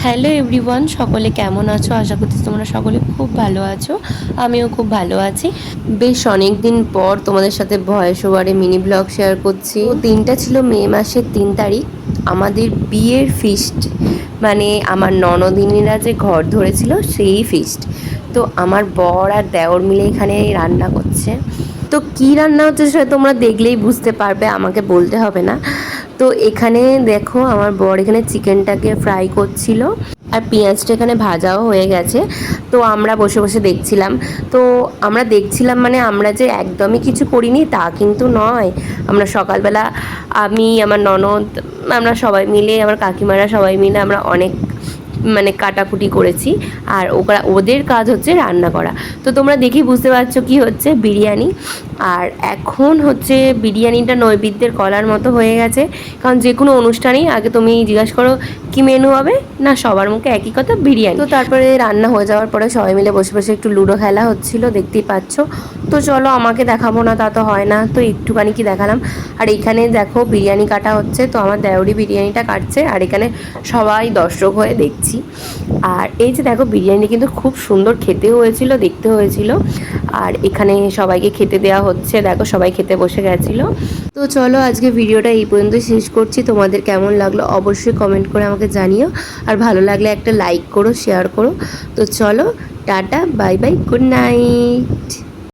Hello everyone, সকলে কেমন আছো? আশা করছি তোমরা সকলে খুব ভালো আছো। আমিও খুব ভালো আছি। বেশ অনেক দিন পর তোমাদের সাথে ভয়েস ওভারে মিনি ব্লগ শেয়ার করছি। তো দিনটা ছিল মে মাসের 3 তারিখ, আমাদের বিয়ের ফিস্ট, মানে আমার ননদিনীরা যে ঘর ধরেছিল সেই ফিস্ট। তো আমার বর আর দেওর মিলে এখানে রান্না করছে। তো কী রান্না হচ্ছে সেটা তোমরা দেখলেই বুঝতে পারবে, আমাকে বলতে হবে না। তো এখানে দেখো আমার বর এখানে চিকেনটাকে ফ্রাই করছিল আর পেঁয়াজটা এখানে ভাজাও হয়ে গেছে। তো আমরা বসে বসে দেখছিলাম। তো আমরা দেখছিলাম মানে আমরা যে একদমই কিছু করিনি তা কিন্তু নয়। আমরা সকালবেলা আমি, আমার ননদ, আমরা সবাই মিলে, আমার কাকিমারা সবাই মিলে আমরা অনেক মানে কাটাকুটি করেছি। আর ওদের কাজ হচ্ছে রান্না করা। তো তোমরা দেখি বুঝতে পারছো কি হচ্ছে, বিরিয়ানি। আর এখন হচ্ছে বিরিয়ানিটা নৈবেদ্যের কলার মতো হয়ে গেছে। কারণ যে কোনো অনুষ্ঠানেই আগে তুমি জিজ্ঞাসা করো কি মেনু হবে, না সবার মুখে একই কথা, বিরিয়ানি। তো তারপরে রান্না হয়ে যাওয়ার পরে সবাই মিলে বসে বসে একটু লুডো খেলা হচ্ছিল, দেখতেই পাচ্ছ। তো চলো, আমাকে দেখাবো না তা তো হয় না, তো একটুখানি কি দেখালাম। আর এখানে দেখো বিরিয়ানি কাটা হচ্ছে, তো আমার দেওরি বিরিয়ানিটা কাটছে আর এখানে সবাই দর্শক হয়ে দেখছি। আর এই যে দেখো বিরিয়ানি কিন্তু খুব সুন্দর খেতে হয়েছিল, দেখতে হয়েছিল। আর এখানে সবাইকে খেতে দেওয়া হচ্ছে, দেখো সবাই খেতে বসে গেছিলো। তো চলো, আজকে ভিডিওটা এই পর্যন্ত শেষ করছি। তোমাদের কেমন লাগলো অবশ্যই কমেন্ট করে আমাকে জানিও। আর ভালো লাগলে একটা লাইক করো, শেয়ার করো। তো চলো, tata, bye bye, good night.